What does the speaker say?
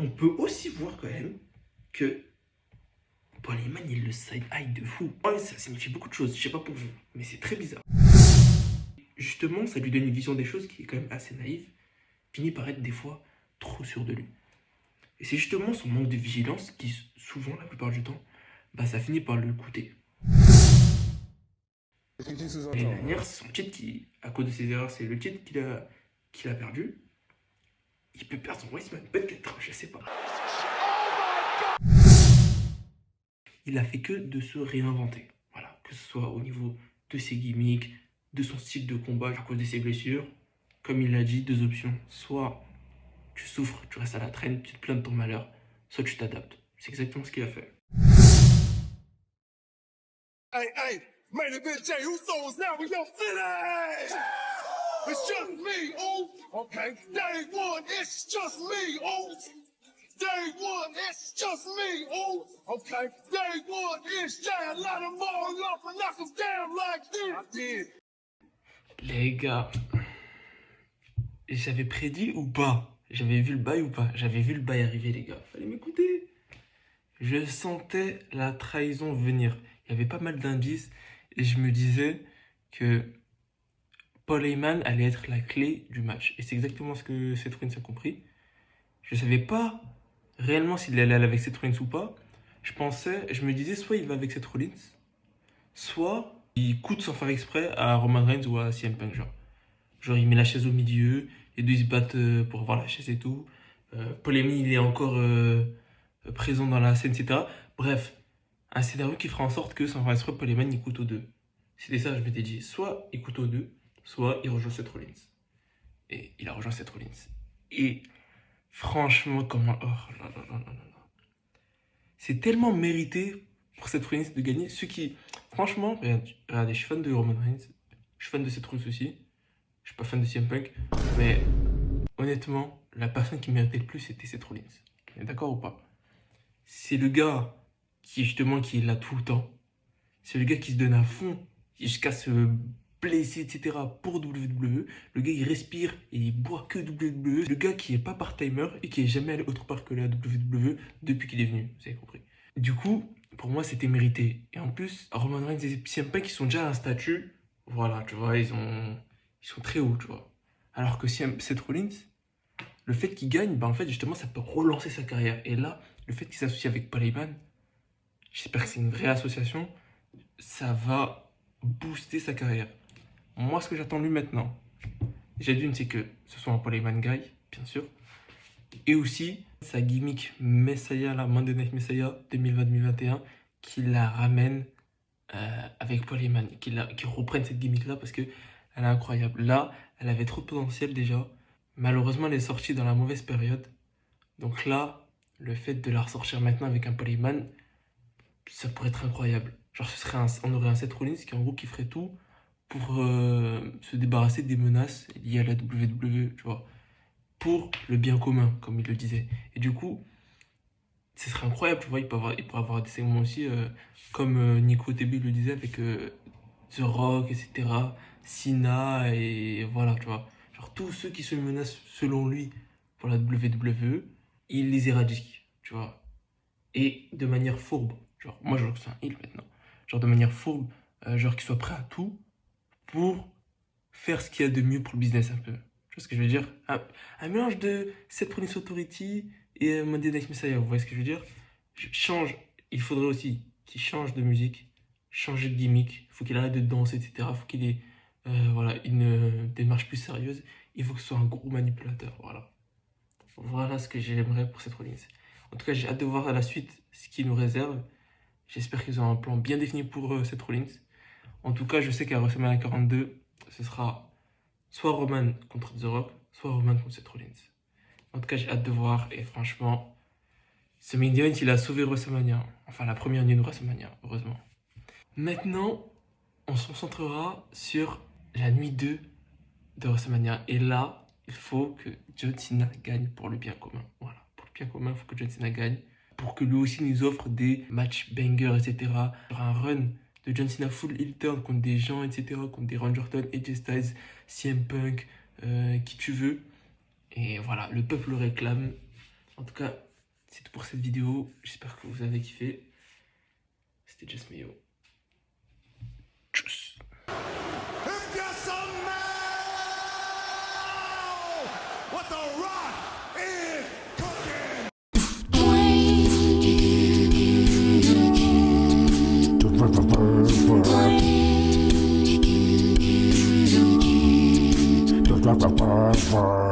on peut aussi voir quand même que Paul Heyman, il le side-eye de fou. Ouais, ça signifie beaucoup de choses, je sais pas pour vous, mais c'est très bizarre. Justement, ça lui donne une vision des choses qui est quand même assez naïve, finit par être des fois trop sûr de lui. Et c'est justement son manque de vigilance qui, souvent, la plupart du temps, bah ça finit par le coûter. L'année dernière, c'est son titre qui, à cause de ses erreurs, c'est le titre qu'il a perdu. Il peut perdre son Weissman, peut-être, je sais pas. Il a fait que de se réinventer. Voilà, que ce soit au niveau de ses gimmicks, de son style de combat à cause de ses blessures. Comme il l'a dit, deux options. Soit tu souffres, tu restes à la traîne, tu te plains de ton malheur, soit tu t'adaptes. C'est exactement ce qu'il a fait. Hey, hey, main event Jey Uso's now in your city! It's just me, ooh. Okay. Day one, it's just me, ooh. Day one, it's just me, ooh. Okay. Day one, it's Jey. Let them all up and knock them down like this. I did. Les gars, j'avais prédit ou pas? J'avais vu le bail ou pas? J'avais vu le bail arriver, les gars. Fallait m'écouter. Je sentais la trahison venir. Il y avait pas mal d'indices et je me disais que Paul Heyman allait être la clé du match. Et c'est exactement ce que Seth Rollins a compris. Je savais pas réellement s'il allait aller avec Seth Rollins ou pas. Je me disais soit il va avec Seth Rollins, soit il coûte sans faire exprès à Roman Reigns ou à CM Punk, genre il met la chaise au milieu, les deux ils se battent pour avoir la chaise et tout. Paul Heyman il est encore présent dans la scène, etc. Bref, un scénario qui fera en sorte que sans faire exprès Paul Heyman il coûte aux deux. C'était ça, je m'étais dit, soit il coûte aux deux, soit il rejoint Seth Rollins. Et il a rejoint Seth Rollins. Et franchement, comment... Oh là là là là là. C'est tellement mérité pour Seth Rollins de gagner. Ceux qui... Franchement, regardez, je suis fan de Roman Reigns. Je suis fan de Seth Rollins aussi. Je suis pas fan de CM Punk. Mais honnêtement, la personne qui méritait le plus, c'était Seth Rollins. On est d'accord ou pas? C'est le gars justement, qui est là tout le temps. C'est le gars qui se donne à fond jusqu'à se blesser, etc. pour WWE. Le gars, il respire et il boit que WWE. Le gars qui est pas part-timer et qui est jamais allé autre part que la WWE depuis qu'il est venu. Vous avez compris. Du coup, pour moi, c'était mérité. Et en plus, Roman Reigns et CM Punk, ils sont déjà à un statut. Voilà, tu vois, ils sont très hauts, tu vois. Alors que Seth Rollins, le fait qu'il gagne, bah en fait, justement, ça peut relancer sa carrière. Et là, le fait qu'il s'associe avec Paul Heyman, j'espère que c'est une vraie association, ça va booster sa carrière. Moi, ce que j'attends de lui maintenant, déjà d'une, c'est que ce soit un Paul Heyman guy, bien sûr, et aussi sa gimmick Messiah, la Monday Night Messiah 2020-2021, qu'il la ramène avec Paul Heyman, qu'il reprenne cette gimmick-là parce qu'elle est incroyable. Là, elle avait trop de potentiel déjà. Malheureusement, elle est sortie dans la mauvaise période. Donc là, le fait de la ressortir maintenant avec un Paul Heyman, ça pourrait être incroyable. Genre, on aurait un Seth Rollins qui, en gros, qui ferait tout pour se débarrasser des menaces liées à la WWE, tu vois, pour le bien commun, comme il le disait. Et du coup, ce serait incroyable, tu vois, il pourrait avoir des segments aussi, comme Nico TB le disait, avec The Rock, etc., Cena, et voilà, tu vois. Genre, tous ceux qui se menacent, selon lui, pour la WWE, il les éradique, tu vois. Et de manière fourbe. Genre, moi, je veux que c'est un heal maintenant. Genre, de manière fourbe, genre, qu'il soit prêt à tout pour faire ce qu'il y a de mieux pour le business un peu. Tu vois ce que je veux dire? Un mélange de Seth Rollins Authority et Monday Night Messiah, vous voyez ce que je veux dire? Il faudrait aussi qu'il change de musique, changer de gimmick, il faut qu'il arrête de danser, etc. Il faut qu'il ait voilà, une démarche plus sérieuse. Il faut que ce soit un gros manipulateur, voilà. Voilà ce que j'aimerais pour Seth Rollins. En tout cas, j'ai hâte de voir à la suite ce qu'ils nous réserve. J'espère qu'ils ont un plan bien défini pour Seth Rollins. En tout cas, je sais qu'à WrestleMania 42, ce sera soit Roman contre The Rock, soit Roman contre Seth Rollins. En tout cas, j'ai hâte de voir. Et franchement, ce main event, il a sauvé WrestleMania. Enfin, la première nuit de WrestleMania, heureusement. Maintenant, on se concentrera sur la nuit 2 de WrestleMania. Et là, il faut que John Cena gagne pour le bien commun. Voilà, pour le bien commun, il faut que John Cena gagne. Pour que lui aussi nous offre des matchs bangers, etc. Genre un run de John Cena full heel turn contre des gens, etc. Contre des Randy Orton, AJ Styles, CM Punk, qui tu veux. Et voilà, le peuple le réclame. En tout cas, C'est tout pour cette vidéo. J'espère que vous avez kiffé. C'était Just Mayo. Tchuss. If you're some man, what the rock is cooking. The